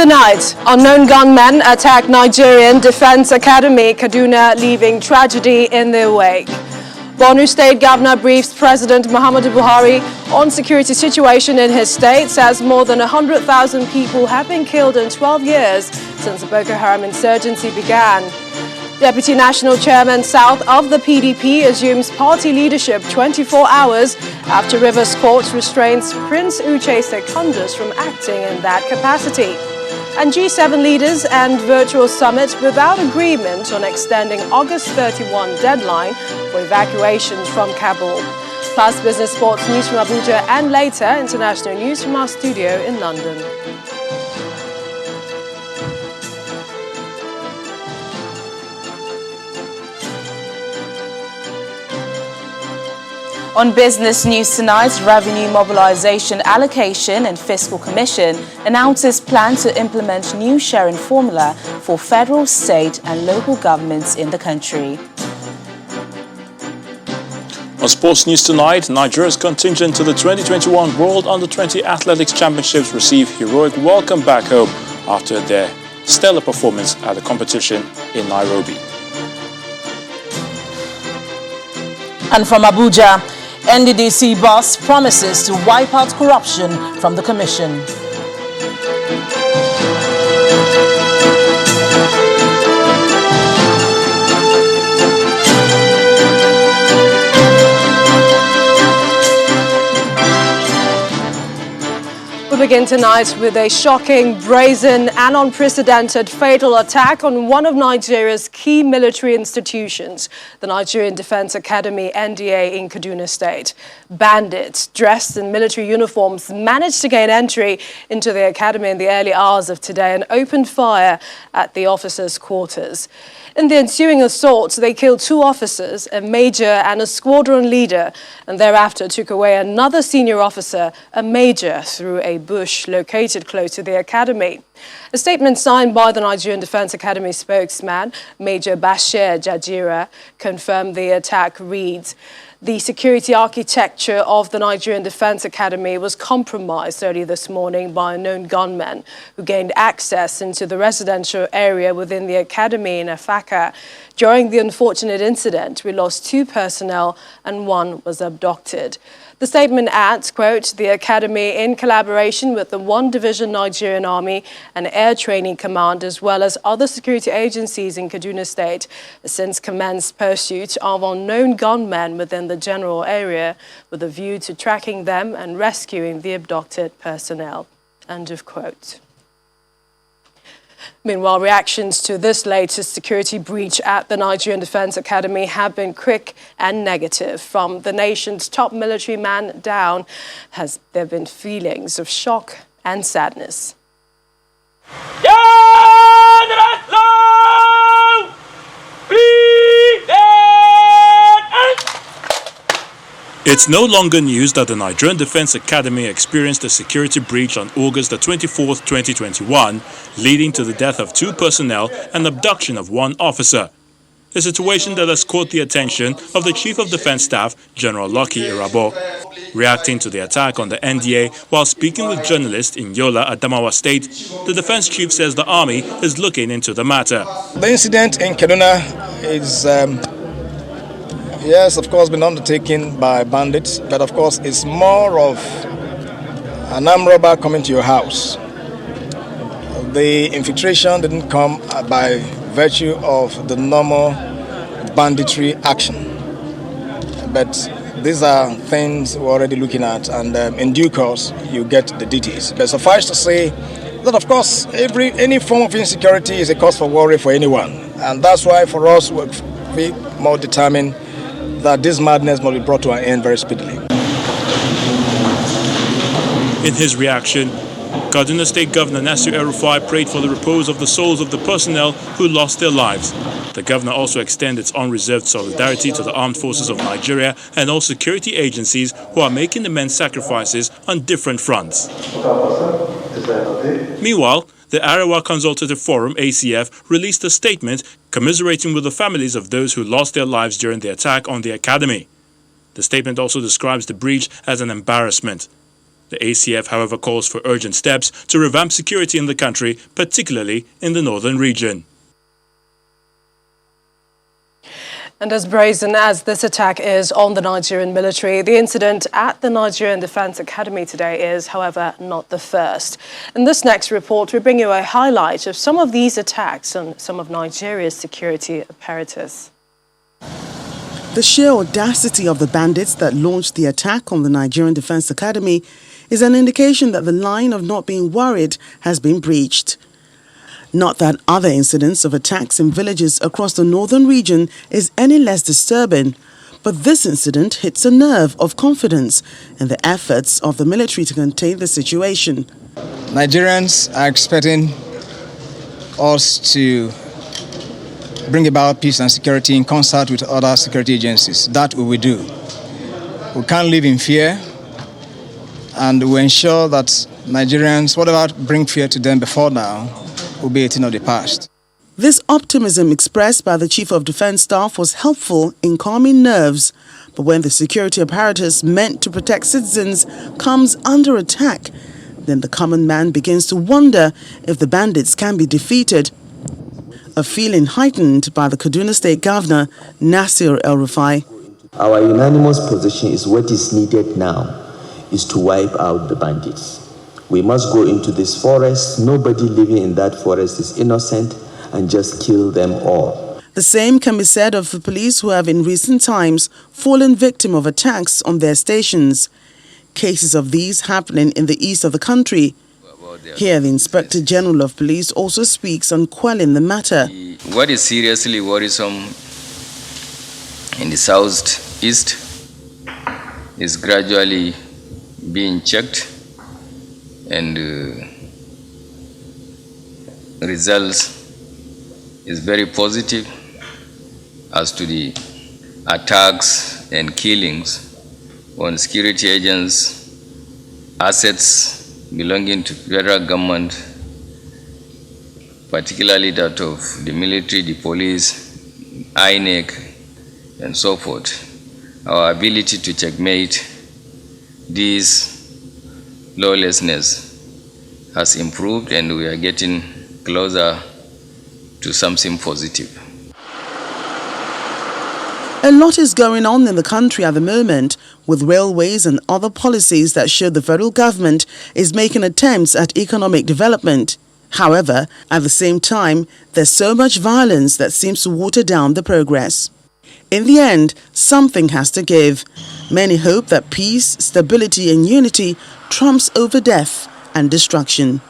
Tonight, unknown gunmen attack Nigerian Defense Academy, Kaduna, leaving tragedy in their wake. Borno State Governor briefs President Muhammadu Buhari on security situation in his state, says more than 100,000 people have been killed in 12 years since the Boko Haram insurgency began. Deputy National Chairman South of the PDP assumes party leadership 24 hours after Rivers Court restrains Prince Uche Secondus from acting in that capacity. And G7 leaders end virtual summit without agreement on extending August 31 deadline for evacuations from Kabul. Plus business sports news from Abuja and later international news from our studio in London. On business news tonight, Revenue Mobilization Allocation and Fiscal Commission announces plan to implement new sharing formula for federal, state and local governments in the country. On sports news tonight, Nigeria's contingent to the 2021 World Under-20 Athletics Championships received heroic welcome back home after their stellar performance at the competition in Nairobi. And from Abuja, NDDC boss promises to wipe out corruption from the commission. We begin tonight with a shocking, brazen and unprecedented fatal attack on one of Nigeria's key military institutions, the Nigerian Defense Academy, NDA, in Kaduna State. Bandits dressed in military uniforms managed to gain entry into the academy in the early hours of today and opened fire at the officers' quarters. In the ensuing assault, they killed 2 officers, a major and a squadron leader, and thereafter took away another senior officer, a major, through a bush located close to the academy. A statement signed by the Nigerian Defense Academy spokesman, Major Bashir Jajira, confirmed the attack reads, "The security architecture of the Nigerian Defense Academy was compromised early this morning by unknown gunmen who gained access into the residential area within the academy in Afaka. During the unfortunate incident, we lost 2 personnel and 1 was abducted." The statement adds, quote, "The Academy, in collaboration with the 1 Division Nigerian Army and Air Training Command, as well as other security agencies in Kaduna State, has since commenced pursuit of unknown gunmen within the general area with a view to tracking them and rescuing the abducted personnel." End of quote. Meanwhile, reactions to this latest security breach at the Nigerian Defense Academy have been quick and negative. From the nation's top military man down, there been feelings of shock and sadness. It's no longer news that the Nigerian Defense Academy experienced a security breach on August 24, 2021, leading to the death of 2 personnel and abduction of 1 officer. A situation that has caught the attention of the Chief of Defense Staff, General Lucky Irabo. Reacting to the attack on the NDA while speaking with journalists in Yola, Adamawa State, the Defense Chief says the Army is looking into the matter. The incident in Kaduna is yes, of course, been undertaken by bandits, but of course it's more of an armed robber coming to your house. The infiltration didn't come by virtue of the normal banditry action, but these are things we're already looking at, and in due course you get the details. But suffice to say that of course any form of insecurity is a cause for worry for anyone, and that's why for us we're more determined that this madness must be brought to an end very speedily. In his reaction, Kaduna State Governor Nasir El-Rufai prayed for the repose of the souls of the personnel who lost their lives. The governor also extended its unreserved solidarity to the armed forces of Nigeria and all security agencies who are making immense sacrifices on different fronts. Meanwhile, the Arewa Consultative Forum, ACF, released a statement commiserating with the families of those who lost their lives during the attack on the academy. The statement also describes the breach as an embarrassment. The ACF, however, calls for urgent steps to revamp security in the country, particularly in the northern region. And as brazen as this attack is on the Nigerian military, the incident at the Nigerian Defense Academy today is, however, not the first. In this next report, we bring you a highlight of some of these attacks on some of Nigeria's security apparatus. The sheer audacity of the bandits that launched the attack on the Nigerian Defense Academy is an indication that the line of not being worried has been breached. Not that other incidents of attacks in villages across the northern region is any less disturbing, but this incident hits a nerve of confidence in the efforts of the military to contain the situation. Nigerians are expecting us to bring about peace and security in concert with other security agencies. That we will do. We can't live in fear, and we ensure that Nigerians, whatever bring fear to them before now, will be a thing of the past. This optimism expressed by the Chief of Defense Staff was helpful in calming nerves, but when the security apparatus meant to protect citizens comes under attack, then the common man begins to wonder if the bandits can be defeated. A feeling heightened by the Kaduna State Governor, Nasir El-Rufai. Our unanimous position is what is needed now is to wipe out the bandits. We must go into this forest. Nobody living in that forest is innocent, and just kill them all. The same can be said of the police who have in recent times fallen victim of attacks on their stations. Cases of these happening in the east of the country. Here, the Inspector General of Police also speaks on quelling the matter. What is seriously worrisome in the southeast is gradually being checked, and results is very positive as to the attacks and killings on security agents, assets belonging to federal government, particularly that of the military, the police, INEC, and so forth. Our ability to checkmate these lawlessness has improved, and we are getting closer to something positive. A lot is going on in the country at the moment, with railways and other policies that show the federal government is making attempts at economic development. However, at the same time, there's so much violence that seems to water down the progress. In the end, something has to give. Many hope that peace, stability and unity trumps over death and destruction.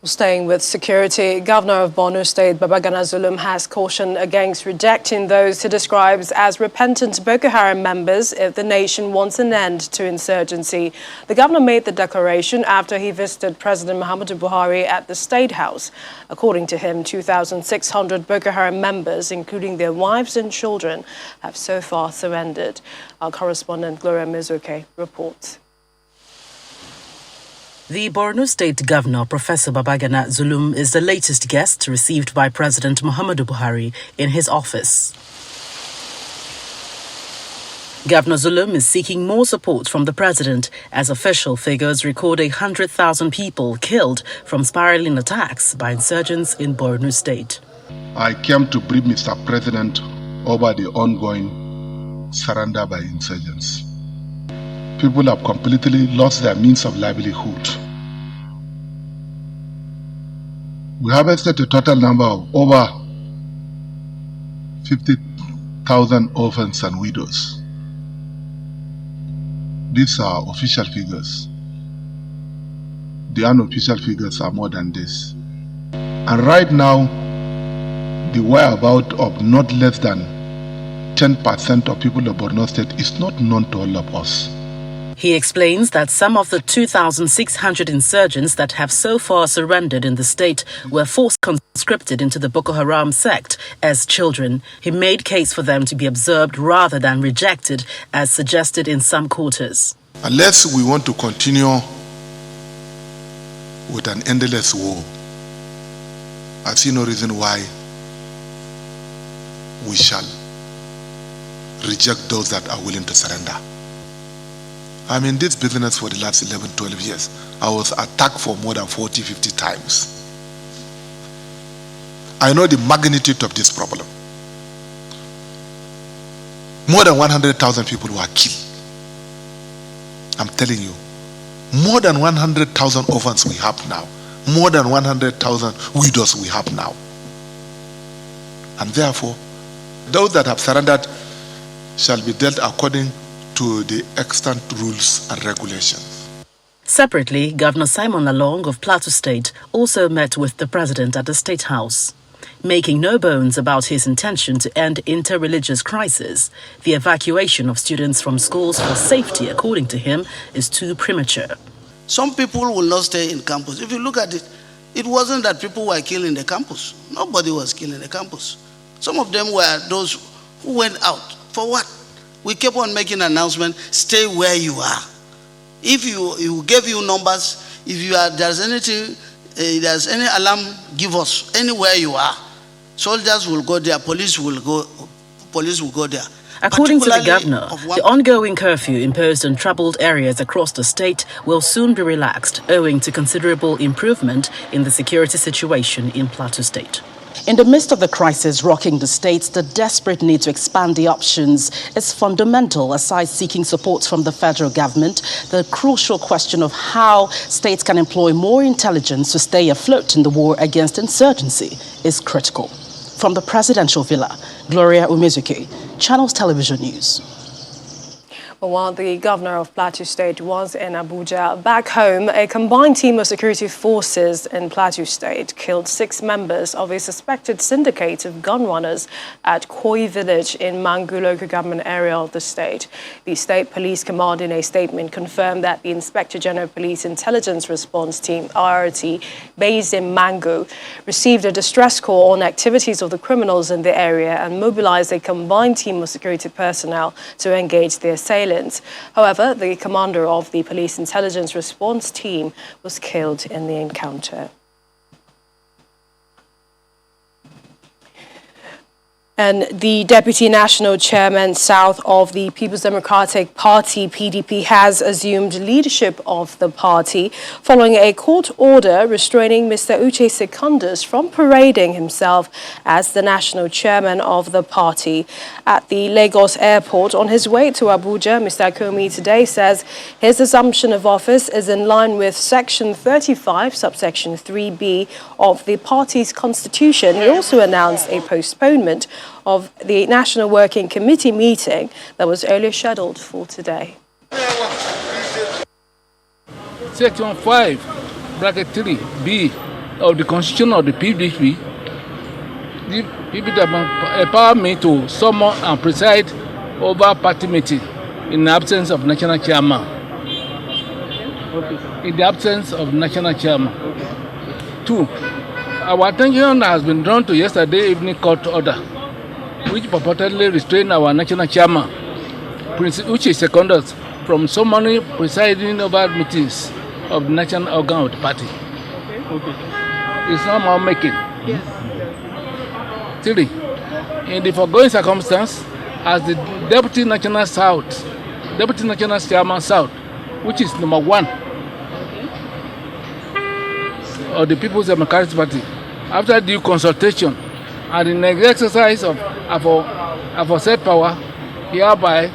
Staying with security, Governor of Borno State, Babagana Zulum, has cautioned against rejecting those he describes as repentant Boko Haram members if the nation wants an end to insurgency. The governor made the declaration after he visited President Muhammadu Buhari at the State House. According to him, 2,600 Boko Haram members, including their wives and children, have so far surrendered. Our correspondent Gloria Mizuke reports. The Borno State Governor, Professor Babagana Zulum, is the latest guest received by President Muhammadu Buhari in his office. Governor Zulum is seeking more support from the president as official figures record 100,000 people killed from spiraling attacks by insurgents in Borno State. I came to brief Mr. President over the ongoing surrender by insurgents. People have completely lost their means of livelihood. We harvested a total number of over 50,000 orphans and widows. These are official figures. The unofficial figures are more than this. And right now, the whereabouts of not less than 10% of people of Borno State is not known to all of us. He explains that some of the 2,600 insurgents that have so far surrendered in the state were forced conscripted into the Boko Haram sect as children. He made case for them to be observed rather than rejected, as suggested in some quarters. Unless we want to continue with an endless war, I see no reason why we shall reject those that are willing to surrender. I'm in this business for the last 11, 12 years. I was attacked for more than 40, 50 times. I know the magnitude of this problem. More than 100,000 people were killed. I'm telling you, more than 100,000 orphans we have now. More than 100,000 widows we have now. And therefore, those that have surrendered shall be dealt according to the extant rules and regulations. Separately, Governor Simon Lalong of Plateau State also met with the president at the State House. Making no bones about his intention to end inter-religious crisis, the evacuation of students from schools for safety, according to him, is too premature. Some people will not stay in campus. If you look at it, it wasn't that people were killed in the campus. Nobody was killed in the campus. Some of them were those who went out. For what? We kept on making announcements, stay where you are. If you gave you numbers, if there's anything, there's any alarm, give us anywhere you are. Soldiers will go there, police will go there. According to the governor, the ongoing curfew imposed on troubled areas across the state will soon be relaxed, owing to considerable improvement in the security situation in Plateau State. In the midst of the crisis rocking the state, the desperate need to expand the options is fundamental. Aside seeking support from the federal government, the crucial question of how states can employ more intelligence to stay afloat in the war against insurgency is critical. From the presidential villa, Gloria Umezuki, Channels Television News. Well, while the governor of Plateau State was in Abuja, back home, a combined team of security forces in Plateau State killed 6 members of a suspected syndicate of gun runners at Koi village in Mangu local government area of the state. The State Police Command, in a statement, confirmed that the Inspector General Police Intelligence Response Team, IRT, based in Mangu, received a distress call on activities of the criminals in the area and mobilized a combined team of security personnel to engage the assailants. However, the commander of the Police Intelligence Response Team was killed in the encounter. And the Deputy National Chairman South of the People's Democratic Party, PDP, has assumed leadership of the party following a court order restraining Mr. Uche Secondus from parading himself as the national chairman of the party. At the Lagos airport on his way to Abuja, Mr. Akomi today says his assumption of office is in line with Section 35, subsection 3B of the party's constitution. He also announced a postponement of the National Working Committee meeting that was earlier scheduled for today. Section 5, bracket 3B of the Constitution of the PDP, the PDP empower me to summon and preside over party meeting in the absence of national chairman. In the absence of national chairman. 2, our attention has been drawn to yesterday evening court order, which purportedly restrained our national chairman, Prince Uche Secondus, from summoning presiding over meetings of the national organ of the party. It's not more making. Yes. 3, in the foregoing circumstance, as the Deputy National Chairman South, which is number 1 of the People's Democratic Party, after due consultation and in the exercise of aforesaid power, hereby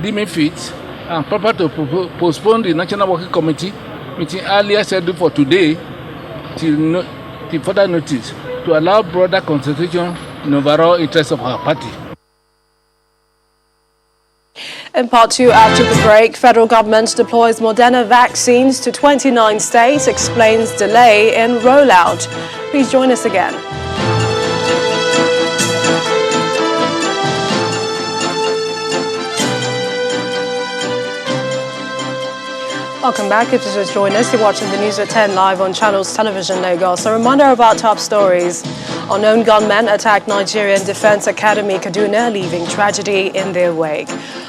deeming fit and proper to postpone the National Working Committee meeting earlier scheduled for today till further notice to allow broader consultation in overall interest of our party. In part 2, after the break, federal government deploys Moderna vaccines to 29 states, explains delay in rollout. Please join us again. Welcome back. If you just joined us, you're watching the News at 10 live on Channels Television Lagos. A reminder of our top stories. Unknown gunmen attacked Nigerian Defense Academy Kaduna, leaving tragedy in their wake.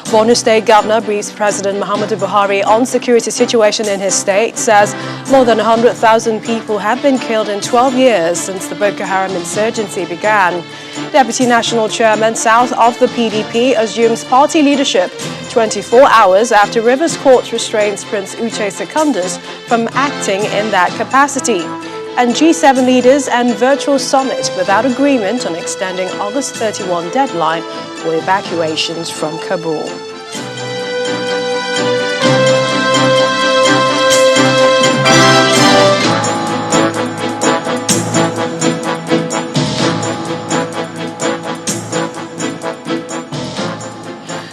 Borno State Governor briefs President Muhammadu Buhari on security situation in his state, says more than 100,000 people have been killed in 12 years since the Boko Haram insurgency began. Deputy National Chairman South of the PDP assumes party leadership 24 hours after Rivers Court restrains Prince Uche Secondus from acting in that capacity. And G7 leaders and virtual summit without agreement on extending August 31 deadline for evacuations from Kabul.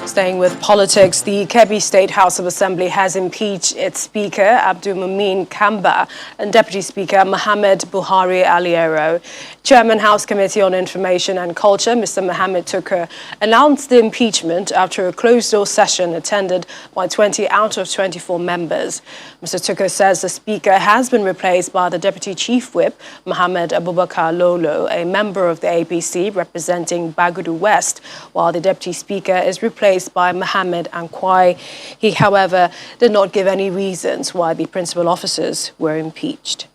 Staying with politics, the Kebbi State House of Assembly has impeached its Speaker, Abdul Mumin Kamba, and Deputy Speaker, Mohammed Buhari Aliero. Chairman House Committee on Information and Culture, Mr. Mohammed Tukur, announced the impeachment after a closed-door session attended by 20 out of 24 members. Mr. Tukur says the Speaker has been replaced by the Deputy Chief Whip, Mohammed Abubakar Lolo, a member of the APC representing Bagudu West, while the Deputy Speaker is replaced by Mohammed Ankwai. He, however, did not give any reasons why the principal officers were impeached.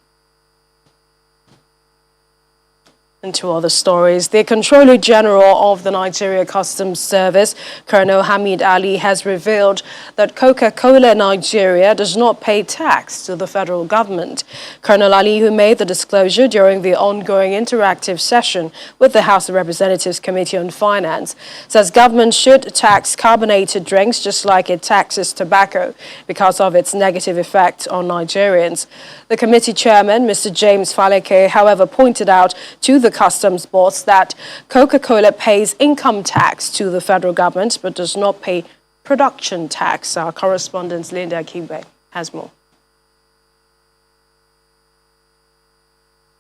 And two other stories. The Controller General of the Nigeria Customs Service, Colonel Hamid Ali, has revealed that Coca-Cola Nigeria does not pay tax to the federal government. Colonel Ali, who made the disclosure during the ongoing interactive session with the House of Representatives Committee on Finance, says government should tax carbonated drinks just like it taxes tobacco because of its negative effect on Nigerians. The committee chairman, Mr. James Faleke, however, pointed out to the customs boss that Coca-Cola pays income tax to the federal government but does not pay production tax. Our correspondent Linda Kibe has more.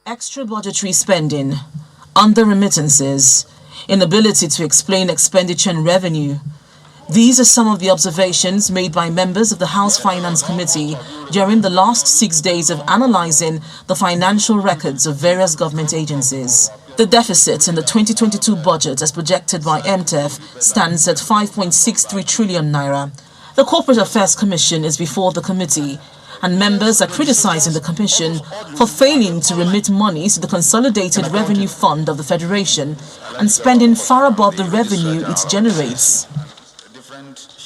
Extra budgetary spending, under remittances, inability to explain expenditure and revenue. These are some of the observations made by members of the House Finance Committee during the last 6 days of analyzing the financial records of various government agencies. The deficit in the 2022 budget, as projected by MTEF, stands at 5.63 trillion naira. The Corporate Affairs Commission is before the committee, and members are criticizing the commission for failing to remit monies to the Consolidated Revenue Fund of the Federation and spending far above the revenue it generates.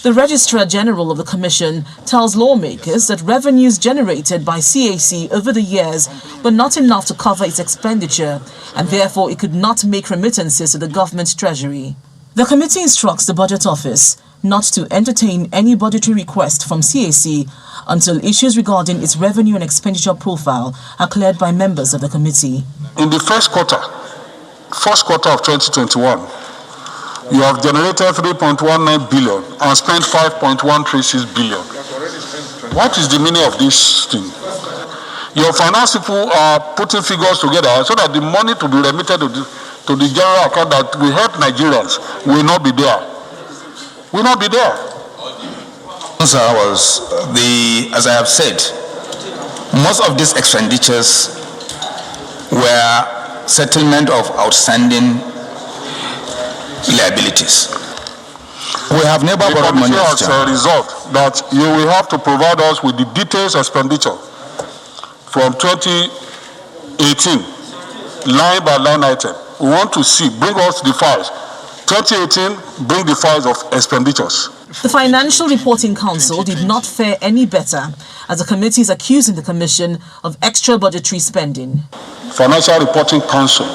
The Registrar General of the Commission tells lawmakers that revenues generated by CAC over the years were not enough to cover its expenditure, and therefore it could not make remittances to the government treasury. The committee instructs the Budget Office not to entertain any budgetary request from CAC until issues regarding its revenue and expenditure profile are cleared by members of the committee. In the first quarter of 2021, you have generated 3.19 billion and spent 5.136 billion. What is the meaning of this thing? Your finance people are putting figures together so that the money to be remitted to the general account that will help Nigerians will not be there. Will not be there. As I have said, most of these expenditures were settlement of outstanding liabilities. We have never borrowed money. The committee has resolved that you will have to provide us with the details expenditure from 2018, line by line item. We want to see, bring us the files. 2018, bring the files of expenditures. The Financial Reporting Council did not fare any better, as the committee is accusing the Commission of extra budgetary spending. Financial Reporting Council,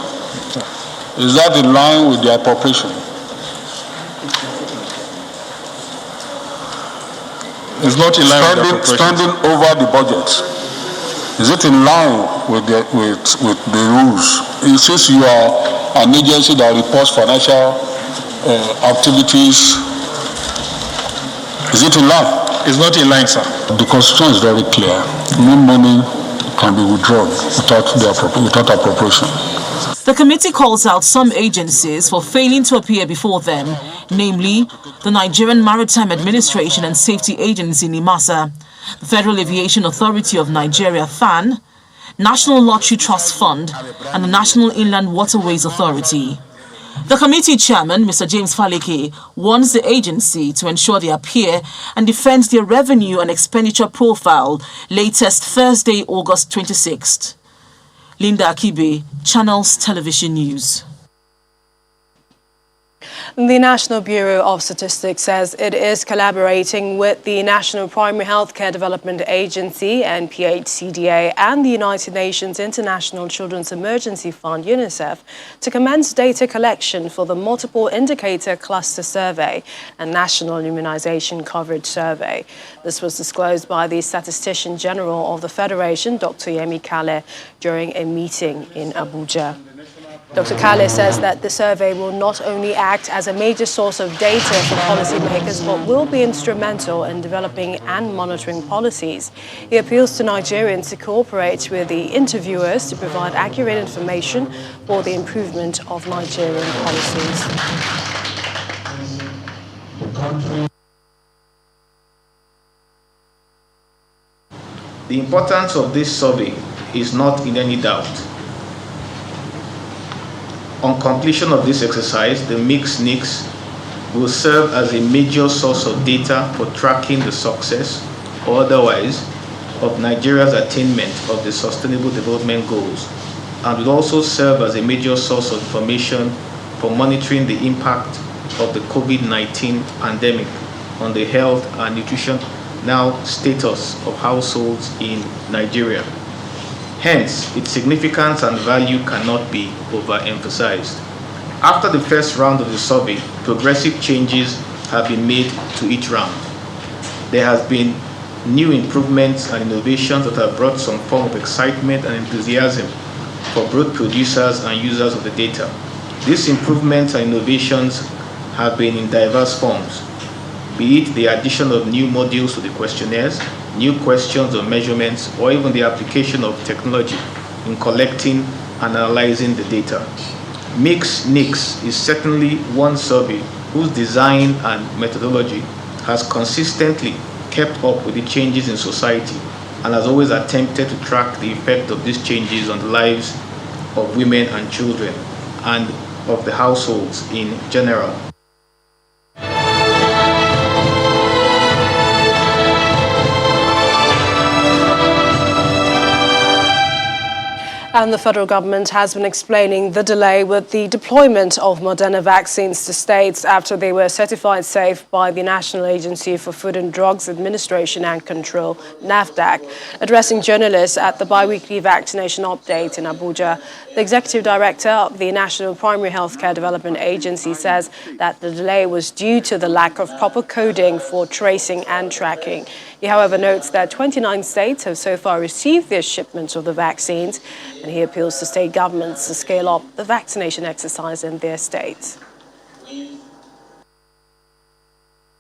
is that in line with the appropriation? It's not in line with the appropriation. Spending over the budget, is it in line with the rules? It says you are an agency that reports financial activities. Is it in line? It's not in line, sir. The Constitution is very clear. No money can be withdrawn without appropriation. The committee calls out some agencies for failing to appear before them, namely the Nigerian Maritime Administration and Safety Agency (NIMASA), the Federal Aviation Authority of Nigeria (FAN), National Lottery Trust Fund, and the National Inland Waterways Authority. The committee chairman, Mr. James Faleke, warns the agency to ensure they appear and defend their revenue and expenditure profile latest Thursday, August 26th. Linda Akibe, Channels Television News. The National Bureau of Statistics says it is collaborating with the National Primary Healthcare Development Agency, NPHCDA, and the United Nations International Children's Emergency Fund, UNICEF, to commence data collection for the Multiple Indicator Cluster Survey and National Immunization Coverage Survey. This was disclosed by the Statistician General of the Federation, Dr. Yemi Kale, during a meeting in Abuja. Dr. Kale says that the survey will not only act as a major source of data for policymakers, but will be instrumental in developing and monitoring policies. He appeals to Nigerians to cooperate with the interviewers to provide accurate information for the improvement of Nigerian policies. The importance of this survey is not in any doubt. On completion of this exercise, the MIX-NIX will serve as a major source of data for tracking the success or otherwise of Nigeria's attainment of the Sustainable Development Goals, and will also serve as a major source of information for monitoring the impact of the COVID-19 pandemic on the health and nutritional status of households in Nigeria. Hence, its significance and value cannot be overemphasized. After the first round of the survey, progressive changes have been made to each round. There has been new improvements and innovations that have brought some form of excitement and enthusiasm for both producers and users of the data. These improvements and innovations have been in diverse forms, be it the addition of new modules to the questionnaires, new questions or measurements, or even the application of technology in collecting and analyzing the data. MIX-NIX is certainly one survey whose design and methodology has consistently kept up with the changes in society and has always attempted to track the effect of these changes on the lives of women and children and of the households in general. And the federal government has been explaining the delay with the deployment of Moderna vaccines to states after they were certified safe by the National Agency for Food and Drugs Administration and Control, NAFDAC. Addressing journalists at the bi-weekly vaccination update in Abuja, the executive director of the National Primary Healthcare Development Agency says that the delay was due to the lack of proper coding for tracing and tracking. He, however, notes that 29 states have so far received their shipments of the vaccines, and he appeals to state governments to scale up the vaccination exercise in their states.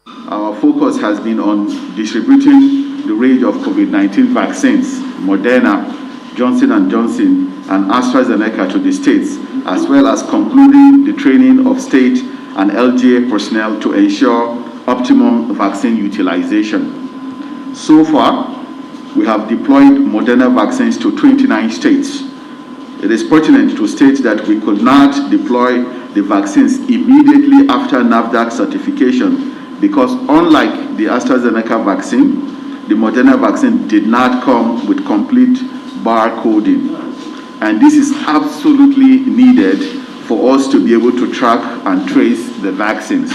Our focus has been on distributing the range of COVID-19 vaccines, Moderna, Johnson & Johnson, and AstraZeneca to the states, as well as concluding the training of state and LGA personnel to ensure optimum vaccine utilization. So far, we have deployed Moderna vaccines to 29 states. It is pertinent to state that we could not deploy the vaccines immediately after NAFDAC certification because unlike the AstraZeneca vaccine, the Moderna vaccine did not come with complete barcoding. And this is absolutely needed for us to be able to track and trace the vaccines.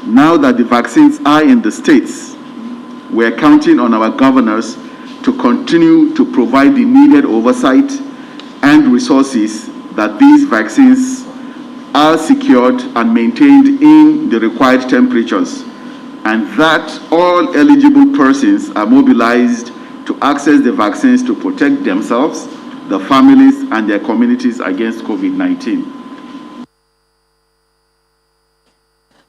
Now that the vaccines are in the states, we are counting on our governors to continue to provide the needed oversight and resources that these vaccines are secured and maintained in the required temperatures, and that all eligible persons are mobilized to access the vaccines to protect themselves, their families, and their communities against COVID-19.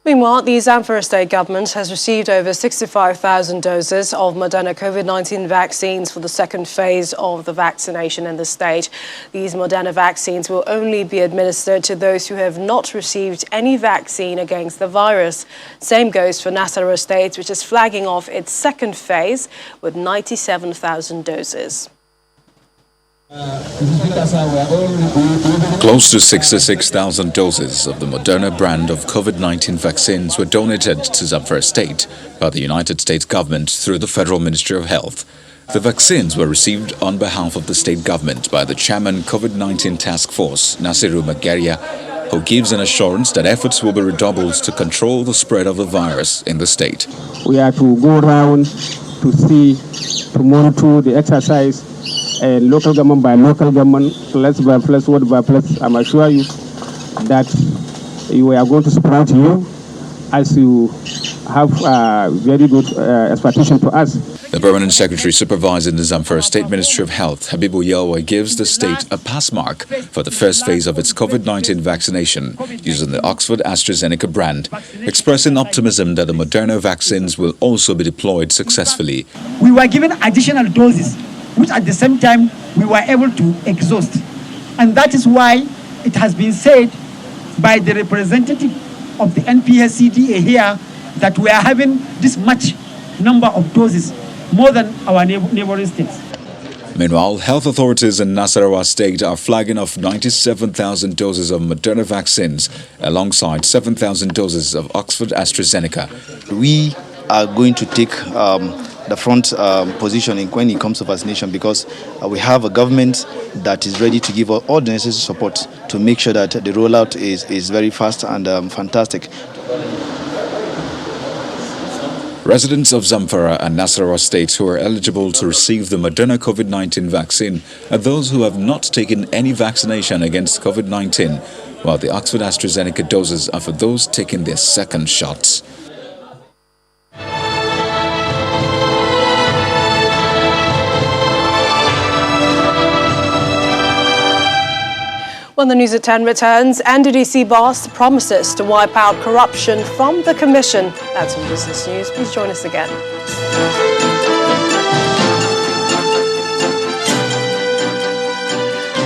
Meanwhile, the Zamfara state government has received over 65,000 doses of Moderna COVID-19 vaccines for the second phase of the vaccination in the state. These Moderna vaccines will only be administered to those who have not received any vaccine against the virus. Same goes for Nasarawa State, which is flagging off its second phase with 97,000 doses. Close to 66,000 doses of the Moderna brand of COVID-19 vaccines were donated to Zamfara State by the United States government through the Federal Ministry of Health. The vaccines were received on behalf of the state government by the chairman COVID-19 task force, Nasiru Magaria, who gives an assurance that efforts will be redoubled to control the spread of the virus in the state. We are to go around to see, to monitor the exercise, and local government by local government, place by place, word by place. I'm assure you that we are going to support you as you have very good expectation to us. The Permanent Secretary supervising the Zamfara State Ministry of Health, Habibu Yalwa, gives the state a pass mark for the first phase of its COVID-19 vaccination using the Oxford AstraZeneca brand, expressing optimism that the Moderna vaccines will also be deployed successfully. We were given additional doses, which at the same time we were able to exhaust. And that is why it has been said by the representative of the NPSCDA here that we are having this much number of doses, more than our neighboring states. Meanwhile, health authorities in Nasarawa State are flagging off 97,000 doses of Moderna vaccines alongside 7,000 doses of Oxford AstraZeneca. We are going to take the front position when it comes to vaccination because we have a government that is ready to give all the necessary support to make sure that the rollout is very fast and fantastic. Residents of Zamfara and Nasarawa states who are eligible to receive the Moderna COVID-19 vaccine are those who have not taken any vaccination against COVID-19, while the Oxford AstraZeneca doses are for those taking their second shots. When the News at 10 returns, NDDC boss promises to wipe out corruption from the Commission. That's in Business News. Please join us again.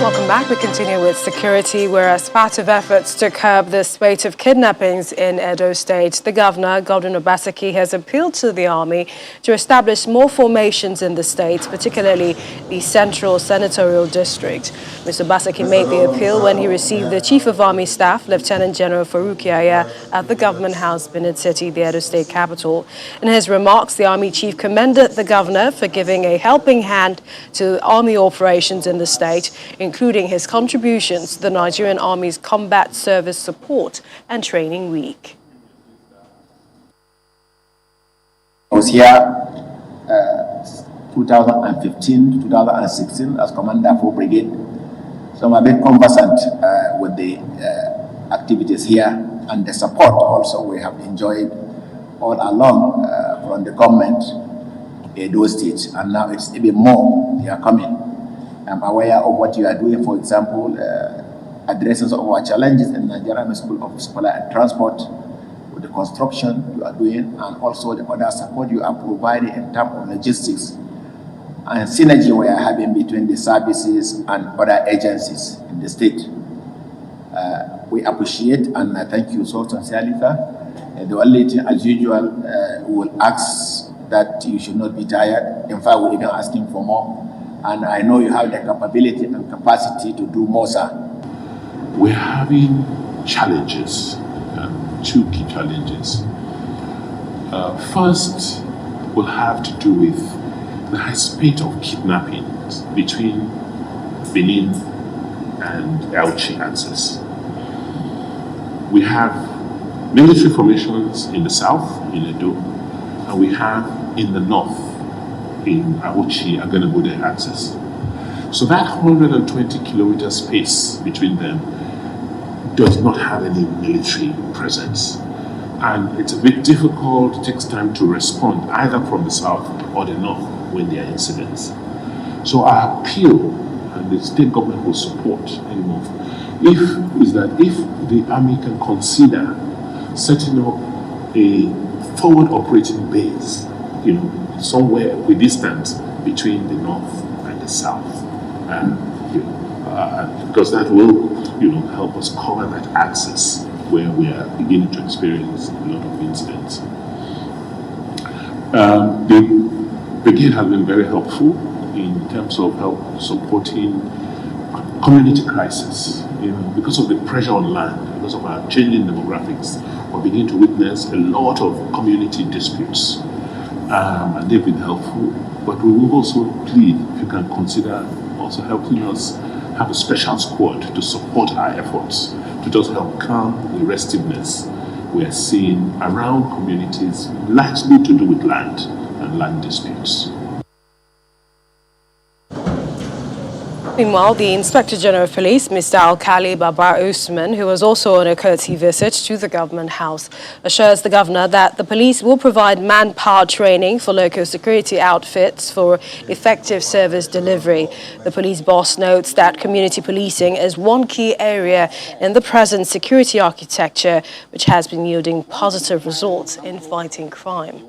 Welcome back. We continue with security, where as part of efforts to curb the spate of kidnappings in Edo State, the governor, Godwin Obaseki, has appealed to the army to establish more formations in the state, particularly the Central Senatorial District. Mr. Obaseki made the appeal when he received the Chief of Army Staff, Lieutenant General Farouk Yahya, at the Government House, Benin City, the Edo State capital. In his remarks, the Army Chief commended the governor for giving a helping hand to army operations in the state, including his contributions to the Nigerian Army's Combat Service Support and Training Week. I was here 2015 to 2016 as Commander for Brigade, so I'm a bit conversant with the activities here and the support also we have enjoyed all along from the government, Edo State, and now it's even more, they are coming. I'm aware of what you are doing, for example, addresses of our challenges in Nigerian School of Supply and Transport, with the construction you are doing, and also the other support you are providing in terms of logistics and synergy we are having between the services and other agencies in the state. We appreciate and I thank you so sincerely, sir. The only thing, as usual, we will ask that you should not be tired. In fact, we're even asking for more. And I know you have the capability and capacity to do more, sir. We're having challenges, two key challenges. First, will have to do with the high spate of kidnappings between Benin and Elchi axis. We have military formations in the south, in Edo, and we have in the north, in Auchi Aganagude axis. So that 120 kilometer space between them does not have any military presence. And it's a bit difficult, it takes time to respond either from the south or the north when there are incidents. So our appeal, and the state government will support anymore, is that if the army can consider setting up a forward operating base, somewhere equidistant between the north and the south, because that will, help us cover that axis where we are beginning to experience a lot of incidents. The brigade has been very helpful in terms of help supporting community crisis. Because of the pressure on land, because of our changing demographics, we're beginning to witness a lot of community disputes, and they've been helpful. But we will also plead if you can consider also helping us have a special squad to support our efforts to just help calm the restiveness we're seeing around communities, largely to do with land and land disputes. Meanwhile, the Inspector General of Police, Mr. Alkali Babar Usman, who was also on a courtesy visit to the Government House, assures the Governor that the police will provide manpower training for local security outfits for effective service delivery. The police boss notes that community policing is one key area in the present security architecture, which has been yielding positive results in fighting crime.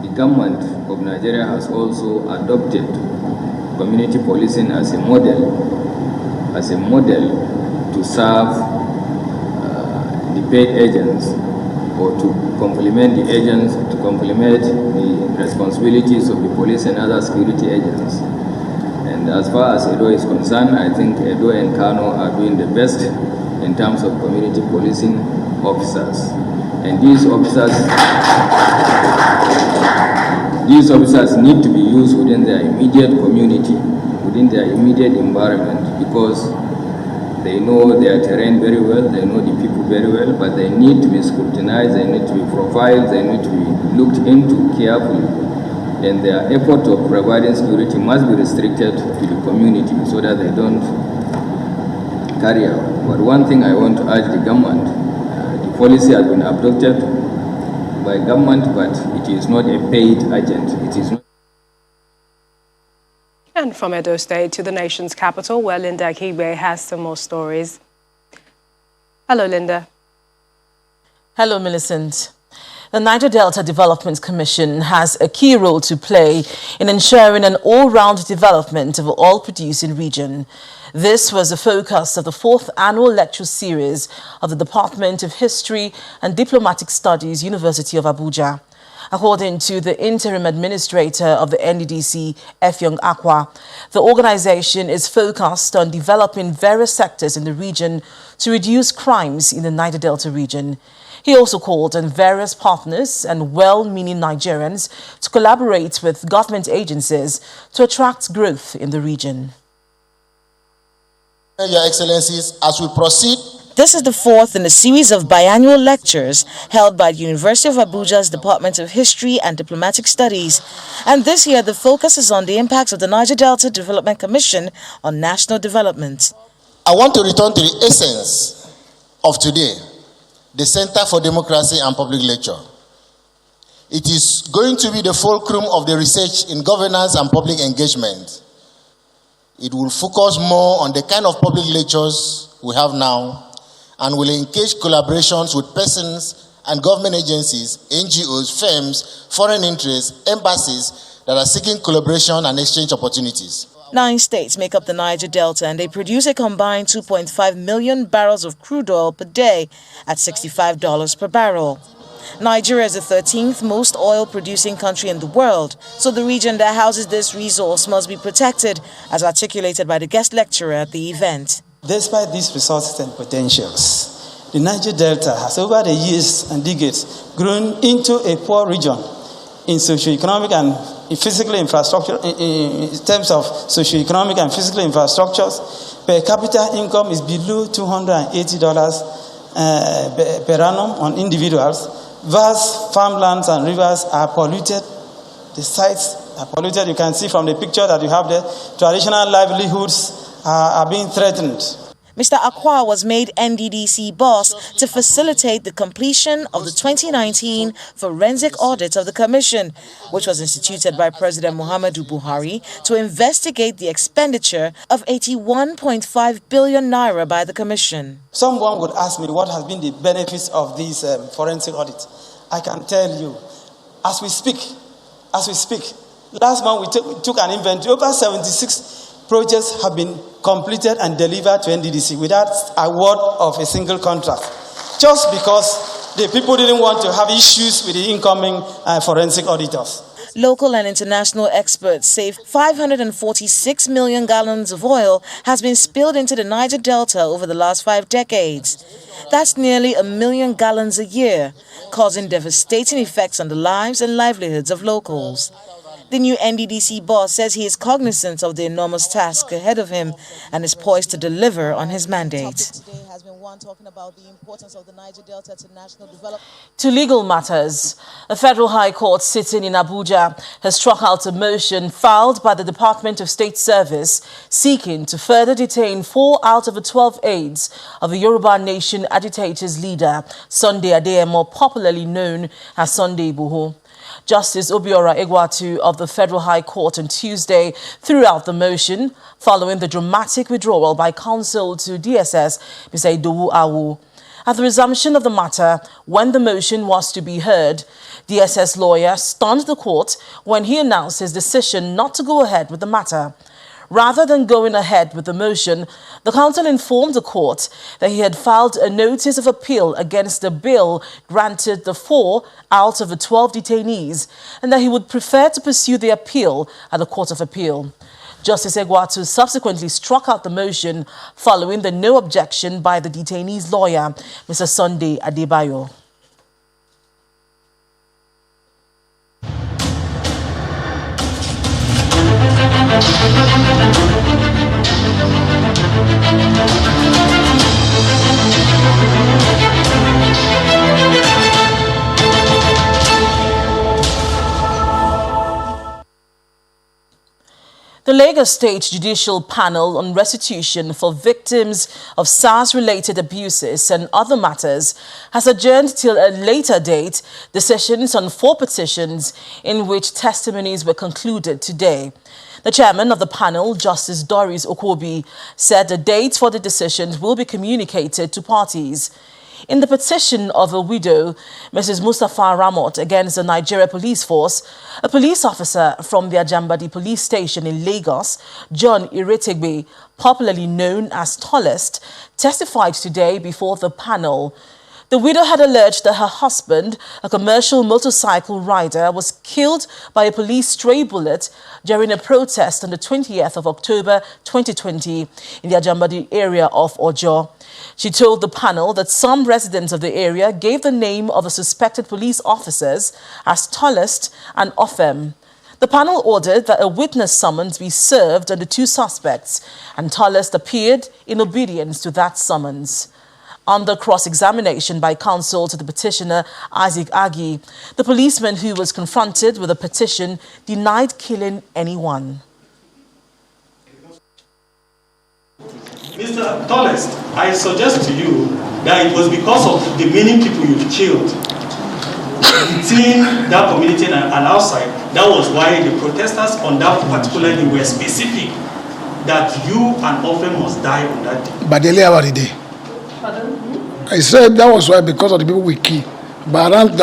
The government of Nigeria has also adopted community policing as a model to serve the paid agents, or to complement the agents, to complement the responsibilities of the police and other security agents. And as far as Edo is concerned, I think Edo and Kano are doing the best in terms of community policing officers. And these officers need to be used within their immediate community, within their immediate environment, because they know their terrain very well, they know the people very well, but they need to be scrutinized, they need to be profiled, they need to be looked into carefully. And their effort of providing security must be restricted to the community so that they don't carry out. But one thing I want to urge the government, the policy has been adopted by government, but it is not a paid agent. It is not. And from Edo State to the nation's capital, where Linda Akibe has some more stories. Hello, Linda. Hello, Millicent. The Niger Delta Development Commission has a key role to play in ensuring an all-round development of the oil-producing region. This was the focus of the 4th annual lecture series of the Department of History and Diplomatic Studies, University of Abuja. According to the interim administrator of the NDDC, Effiong Akwa, the organization is focused on developing various sectors in the region to reduce crimes in the Niger Delta region. He also called on various partners and well-meaning Nigerians to collaborate with government agencies to attract growth in the region. Your Excellencies, as we proceed. This is the 4th in a series of biannual lectures held by the University of Abuja's Department of History and Diplomatic Studies. And this year, the focus is on the impacts of the Niger Delta Development Commission on national development. I want to return to the essence of today, the Center for Democracy and Public Lecture. It is going to be the fulcrum of the research in governance and public engagement. It will focus more on the kind of public lectures we have now and will engage collaborations with persons and government agencies, NGOs, firms, foreign interests, embassies that are seeking collaboration and exchange opportunities. 9 states make up the Niger Delta, and they produce a combined 2.5 million barrels of crude oil per day at $65 per barrel. Nigeria is the 13th most oil-producing country in the world, so the region that houses this resource must be protected, as articulated by the guest lecturer at the event. Despite these resources and potentials, the Niger Delta has over the years and decades grown into a poor region in socio-economic and physical infrastructure. In terms of socio-economic and physical infrastructures, per capita income is below $280 per annum on individuals. Vast farmlands and rivers are polluted. The sites are polluted. You can see from the picture that you have there, traditional livelihoods are being threatened. Mr. Akwa was made NDDC boss to facilitate the completion of the 2019 forensic audit of the commission, which was instituted by President Muhammadu Buhari to investigate the expenditure of 81.5 billion naira by the commission. Someone would ask me what has been the benefits of these forensic audits. I can tell you, as we speak, last month we took an inventory. Over 76 projects have been completed and delivered to NDDC without award of a single contract, just because the people didn't want to have issues with the incoming forensic auditors. Local and international experts say 546 million gallons of oil has been spilled into the Niger Delta over the last 5 decades. That's nearly 1 million gallons a year, causing devastating effects on the lives and livelihoods of locals. The new NDDC boss says he is cognizant of the enormous task ahead of him and is poised to deliver on his mandate. To legal matters, a federal high court sitting in Abuja has struck out a motion filed by the Department of State Service seeking to further detain 4 out of the 12 aides of the Yoruba Nation agitators leader, Sunday Adeyemo, popularly known as Sunday Igboho. Justice Obiora Egwatu of the Federal High Court on Tuesday threw out the motion following the dramatic withdrawal by counsel to DSS, Mr. Idowu Awu. At the resumption of the matter, when the motion was to be heard, DSS lawyer stunned the court when he announced his decision not to go ahead with the matter. Rather than going ahead with the motion, the counsel informed the court that he had filed a notice of appeal against the bill granted the 4 out of the 12 detainees and that he would prefer to pursue the appeal at the Court of Appeal. Justice Egwatu subsequently struck out the motion following the no objection by the detainee's lawyer, Mr. Sunday Adebayo. The Lagos State Judicial Panel on Restitution for Victims of SARS-related abuses and other matters has adjourned till a later date decisions on 4 petitions in which testimonies were concluded today. The chairman of the panel, Justice Doris Okobi, said the dates for the decisions will be communicated to parties. In the petition of a widow, Mrs. Mustafa Ramot, against the Nigeria Police Force, a police officer from the Ajambadi police station in Lagos, John Iretegbe, popularly known as Tallest, testified today before the panel. The widow had alleged that her husband, a commercial motorcycle rider, was killed by a police stray bullet during a protest on the 20th of October 2020 in the Ajambadi area of Ojo. She told the panel that some residents of the area gave the name of the suspected police officers as Tallest and Ofem. The panel ordered that a witness summons be served on the 2 suspects, and Tallest appeared in obedience to that summons. Under cross-examination by counsel to the petitioner, Isaac Agi, the policeman who was confronted with a petition denied killing anyone. Mr. Tallest, I suggest to you that it was because of the many people you've killed within that community and outside. That was why the protesters on that particular day were specific that you and Ofem must die on that day. But the later day. I said that was why, because of the people we kill. But around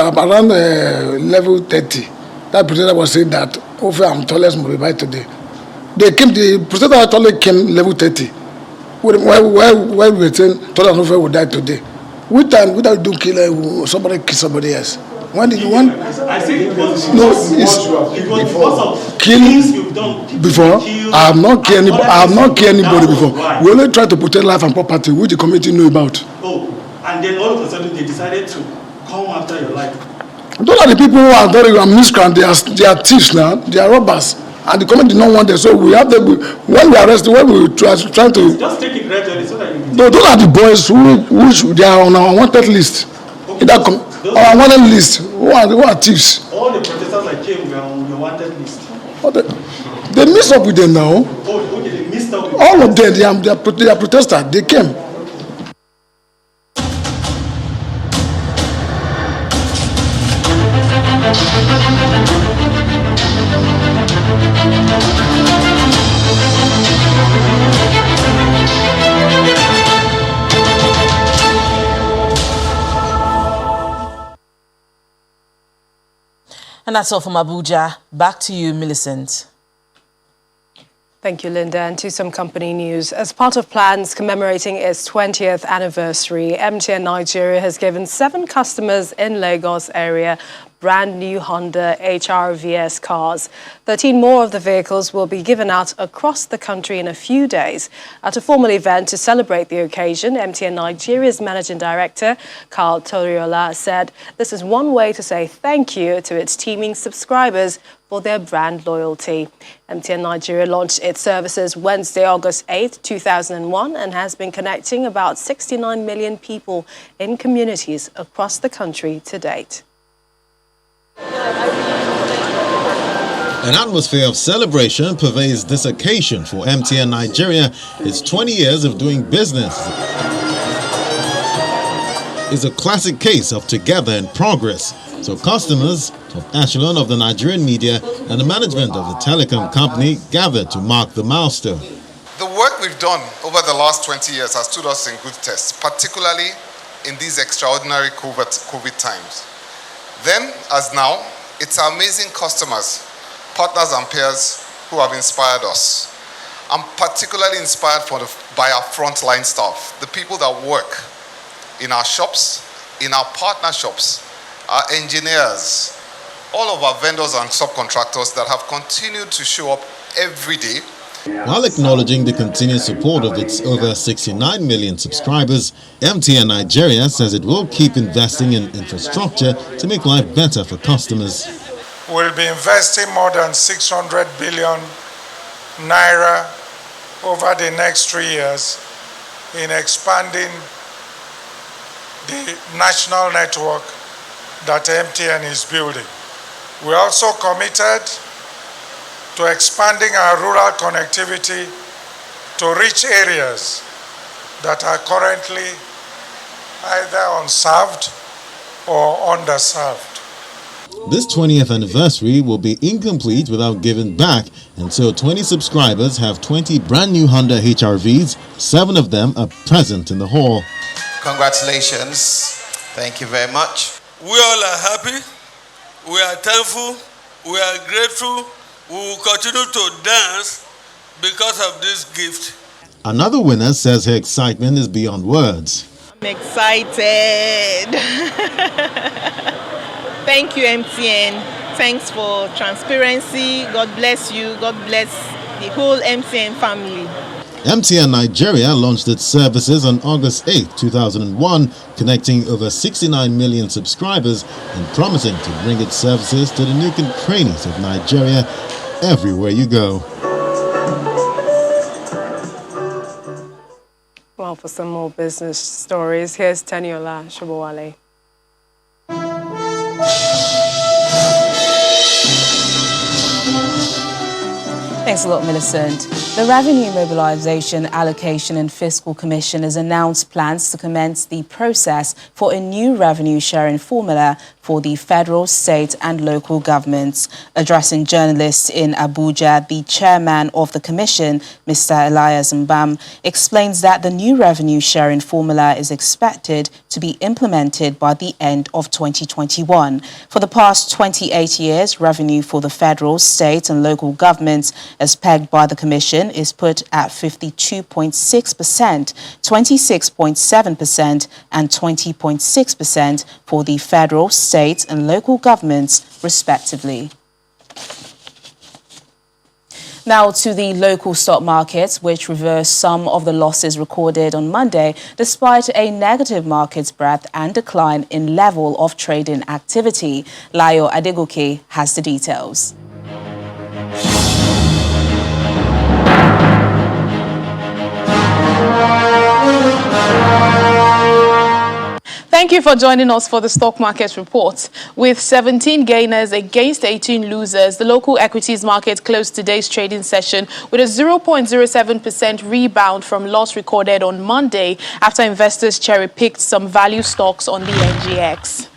level 30, that protester was saying that Ofem and Tallest will be by today. The protester actually came level 30. Why we were saying Tallest and Ofem will die today? Which time without doing kill somebody kill somebody else? When did you want? I think it was because of killing you've done before. I have not killed anybody before. Right. We only try to protect life and property, which the community know about. Oh, and then all of a sudden they decided to come after your life. Those are the people who are very miscreants. They are thieves now. They are robbers, and the community did not want them. So we have them. When we arrest them, when we try to just take it gradually so that you. No, those are the boys who they are on our wanted list. Okay. Our wanted list. Who are thieves? All the protesters that came were on your wanted list. Oh, they mixed up with them now. Oh, okay, they mixed up with all of them. They are protesters. They came. And that's all from Abuja. Back to you, Millicent. Thank you, Linda. And to some company news. As part of plans commemorating its 20th anniversary, MTN Nigeria has given 7 customers in Lagos area brand new Honda HR-VS cars. 13 more of the vehicles will be given out across the country in a few days. At a formal event to celebrate the occasion, MTN Nigeria's Managing Director, Carl Toriola, said this is one way to say thank you to its teeming subscribers for their brand loyalty. MTN Nigeria launched its services Wednesday, August 8, 2001, and has been connecting about 69 million people in communities across the country to date. An atmosphere of celebration pervades this occasion for MTN Nigeria. Its 20 years of doing business is a classic case of together in progress. So customers, top echelon of the Nigerian media and the management of the telecom company gathered to mark the milestone. The work we've done over the last 20 years has stood us in good test, particularly in these extraordinary COVID times. Then, as now, it's our amazing customers, partners and peers who have inspired us. I'm particularly inspired by our frontline staff, the people that work in our shops, in our partner shops, our engineers, all of our vendors and subcontractors that have continued to show up every day. While acknowledging the continued support of its over 69 million subscribers, MTN Nigeria says it will keep investing in infrastructure to make life better for customers. We'll be investing more than 600 billion naira over the next 3 years in expanding the national network that MTN is building. We're also committed to expanding our rural connectivity to reach areas that are currently either unserved or underserved. This 20th anniversary will be incomplete without giving back until 20 subscribers have 20 brand new Honda HR-Vs. 7 of them are present in the hall. Congratulations. Thank you very much. We all are happy. We are thankful. We are grateful. We will continue to dance because of this gift. Another winner says her excitement is beyond words. I'm excited. Thank you, MTN. Thanks for transparency. God bless you. God bless the whole MTN family. MTN Nigeria launched its services on August 8, 2001, connecting over 69 million subscribers and promising to bring its services to the nook and crannies of Nigeria everywhere you go. Well, for some more business stories, here's Teniola Shobowale. Thanks a lot, Millicent. The Revenue Mobilisation, Allocation and Fiscal Commission has announced plans to commence the process for a new revenue sharing formula for the federal, state and local governments. Addressing journalists in Abuja, the chairman of the commission, Mr. Elias Mbam, explains that the new revenue sharing formula is expected to be implemented by the end of 2021. For the past 28 years, revenue for the federal, state and local governments, as pegged by the commission, is put at 52.6%, 26.7% and 20.6% for the federal, state and local governments, respectively. Now to the local stock markets, which reversed some of the losses recorded on Monday, despite a negative market's breadth and decline in level of trading activity. Layo Adegoke has the details. Thank you for joining us for the Stock Market Report. With 17 gainers against 18 losers, the local equities market closed today's trading session with a 0.07% rebound from loss recorded on Monday after investors cherry-picked some value stocks on the NGX.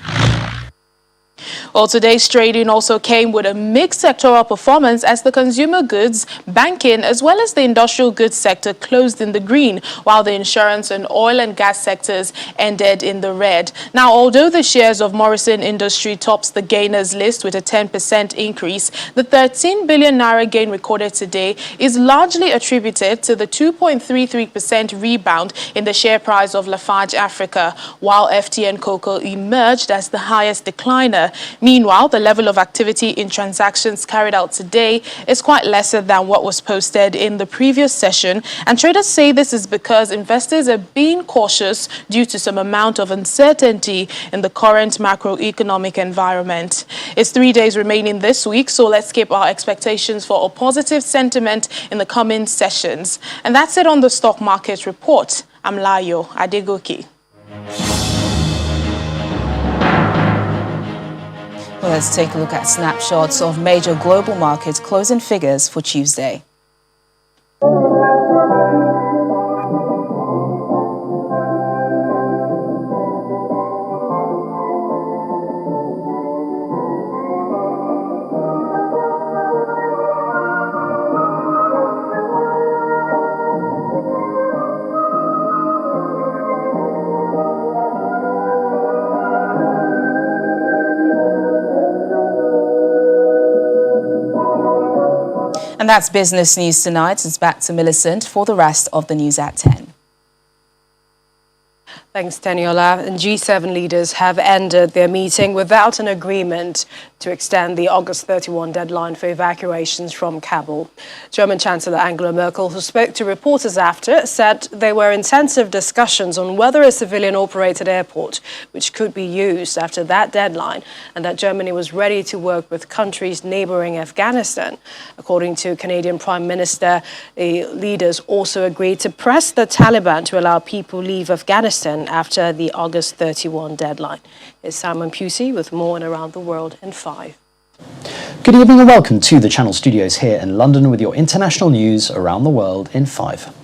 Well, today's trading also came with a mixed sectoral performance as the consumer goods, banking, as well as the industrial goods sector closed in the green, while the insurance and oil and gas sectors ended in the red. Now, although the shares of Morrison Industry tops the gainers list with a 10% increase, the 13 billion naira gain recorded today is largely attributed to the 2.33% rebound in the share price of Lafarge Africa, while FTN Cocoa emerged as the highest decliner. Meanwhile, the level of activity in transactions carried out today is quite lesser than what was posted in the previous session, and traders say this is because investors are being cautious due to some amount of uncertainty in the current macroeconomic environment. It's 3 days remaining this week, so let's keep our expectations for a positive sentiment in the coming sessions. And that's it on the stock market report. I'm Layo Adegoke. Well, let's take a look at snapshots of major global market closing figures for Tuesday. And that's Business News Tonight. It's back to Millicent for the rest of the news at 10. Thanks, Teniola. And G7 leaders have ended their meeting without an agreement to extend the August 31 deadline for evacuations from Kabul. German Chancellor Angela Merkel, who spoke to reporters after, said there were intensive discussions on whether a civilian-operated airport, which could be used after that deadline, and that Germany was ready to work with countries neighboring Afghanistan. According to Canadian Prime Minister, the leaders also agreed to press the Taliban to allow people leave Afghanistan after the August 31 deadline. It's Simon Pusey with more on Around the World in 5. Good evening and welcome to the Channel Studios here in London with your international news around the world in 5.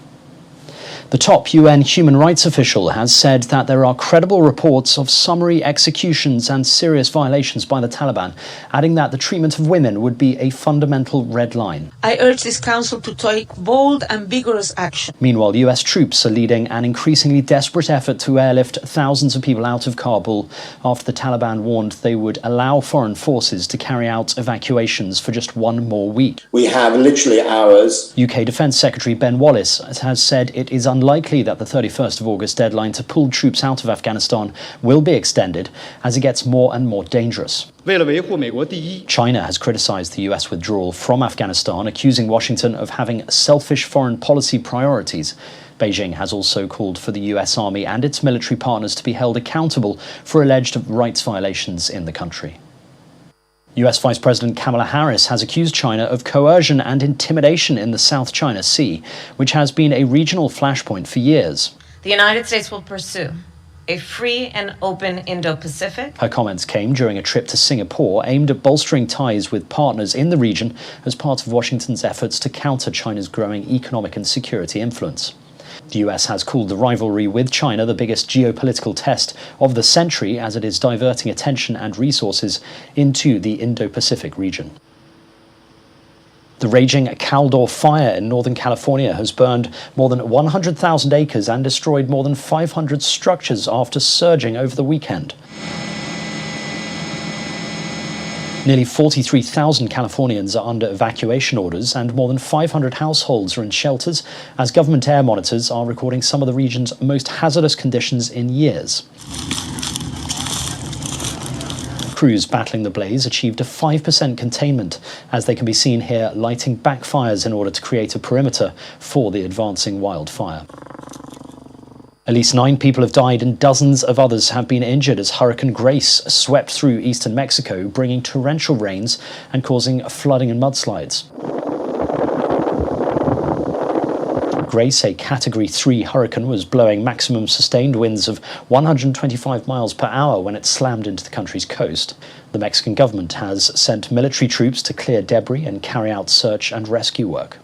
The top UN human rights official has said that there are credible reports of summary executions and serious violations by the Taliban, adding that the treatment of women would be a fundamental red line. I urge this council to take bold and vigorous action. Meanwhile, US troops are leading an increasingly desperate effort to airlift thousands of people out of Kabul after the Taliban warned they would allow foreign forces to carry out evacuations for just one more week. We have literally hours. UK Defence Secretary Ben Wallace has said it is unlikely that the 31st of August deadline to pull troops out of Afghanistan will be extended as it gets more and more dangerous. China has criticised the US withdrawal from Afghanistan, accusing Washington of having selfish foreign policy priorities. Beijing has also called for the US Army and its military partners to be held accountable for alleged rights violations in the country. US Vice President Kamala Harris has accused China of coercion and intimidation in the South China Sea, which has been a regional flashpoint for years. The United States will pursue a free and open Indo-Pacific. Her comments came during a trip to Singapore aimed at bolstering ties with partners in the region as part of Washington's efforts to counter China's growing economic and security influence. The US has called the rivalry with China the biggest geopolitical test of the century as it is diverting attention and resources into the Indo-Pacific region. The raging Caldor fire in Northern California has burned more than 100,000 acres and destroyed more than 500 structures after surging over the weekend. Nearly 43,000 Californians are under evacuation orders and more than 500 households are in shelters as government air monitors are recording some of the region's most hazardous conditions in years. Crews battling the blaze achieved a 5% containment as they can be seen here lighting backfires in order to create a perimeter for the advancing wildfire. At least 9 people have died and dozens of others have been injured as Hurricane Grace swept through eastern Mexico, bringing torrential rains and causing flooding and mudslides. Grace, a Category 3 hurricane, was blowing maximum sustained winds of 125 miles per hour when it slammed into the country's coast. The Mexican government has sent military troops to clear debris and carry out search and rescue work.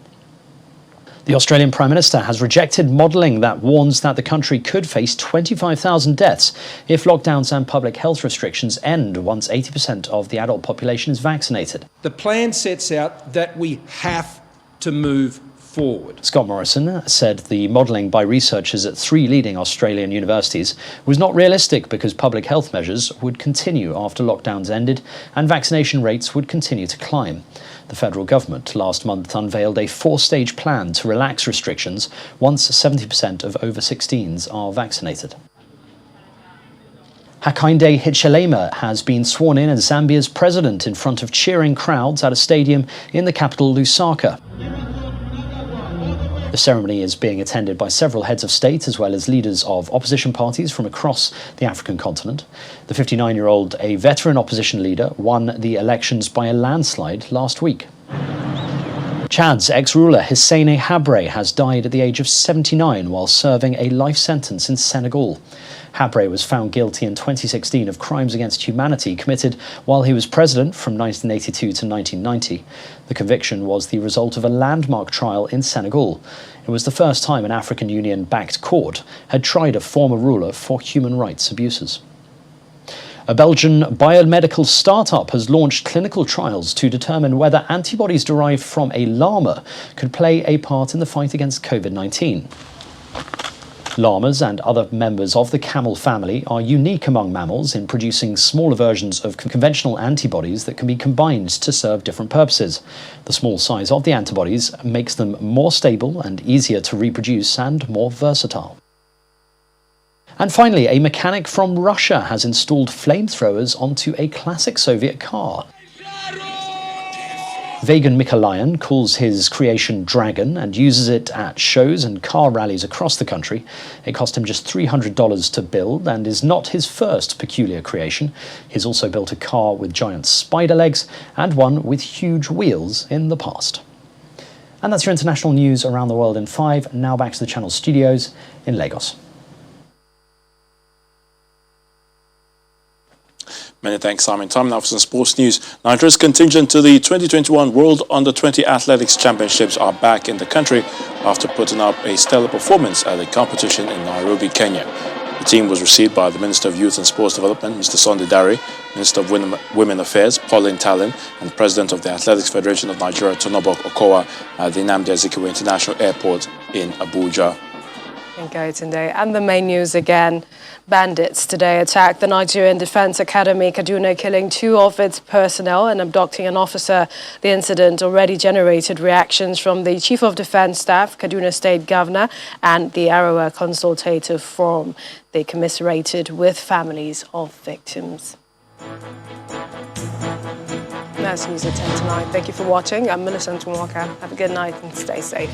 The Australian Prime Minister has rejected modelling that warns that the country could face 25,000 deaths if lockdowns and public health restrictions end once 80% of the adult population is vaccinated. The plan sets out that we have to move forward. Scott Morrison said the modelling by researchers at 3 leading Australian universities was not realistic because public health measures would continue after lockdowns ended and vaccination rates would continue to climb. The federal government last month unveiled a 4-stage plan to relax restrictions once 70% of over 16s are vaccinated. Hakainde Hichilema has been sworn in as Zambia's president in front of cheering crowds at a stadium in the capital Lusaka. The ceremony is being attended by several heads of state as well as leaders of opposition parties from across the African continent. The 59-year-old, a veteran opposition leader, won the elections by a landslide last week. Chad's ex-ruler Hissène Habré has died at the age of 79 while serving a life sentence in Senegal. Habré was found guilty in 2016 of crimes against humanity committed while he was president from 1982 to 1990. The conviction was the result of a landmark trial in Senegal. It was the first time an African Union-backed court had tried a former ruler for human rights abuses. A Belgian biomedical startup has launched clinical trials to determine whether antibodies derived from a llama could play a part in the fight against COVID-19. Llamas and other members of the camel family are unique among mammals in producing smaller versions of conventional antibodies that can be combined to serve different purposes. The small size of the antibodies makes them more stable and easier to reproduce and more versatile. And finally, a mechanic from Russia has installed flamethrowers onto a classic Soviet car. Vagan Mikalayan calls his creation Dragon and uses it at shows and car rallies across the country. It cost him just $300 to build and is not his first peculiar creation. He's also built a car with giant spider legs and one with huge wheels in the past. And that's your international news around the world in 5. Now back to the channel studios in Lagos. Many thanks, Simon. Time now for some sports news. Nigeria's contingent to the 2021 World Under-20 Athletics Championships are back in the country after putting up a stellar performance at the competition in Nairobi, Kenya. The team was received by the Minister of Youth and Sports Development, Mr. Sunday Dare, Minister of Women Affairs, Pauline Talon, and President of the Athletics Federation of Nigeria, Tonobok Okowa, at the Nnamdi Azikiwe International Airport in Abuja. Thank you, Tunde. And the main news again. Bandits today attacked the Nigerian Defense Academy, Kaduna, killing 2 of its personnel and abducting an officer. The incident already generated reactions from the Chief of Defense Staff, Kaduna State Governor, and the Arawa Consultative Forum. They commiserated with families of victims. That's news at 10 tonight. Thank you for watching. I'm Millicent Mwaka. Have a good night and stay safe.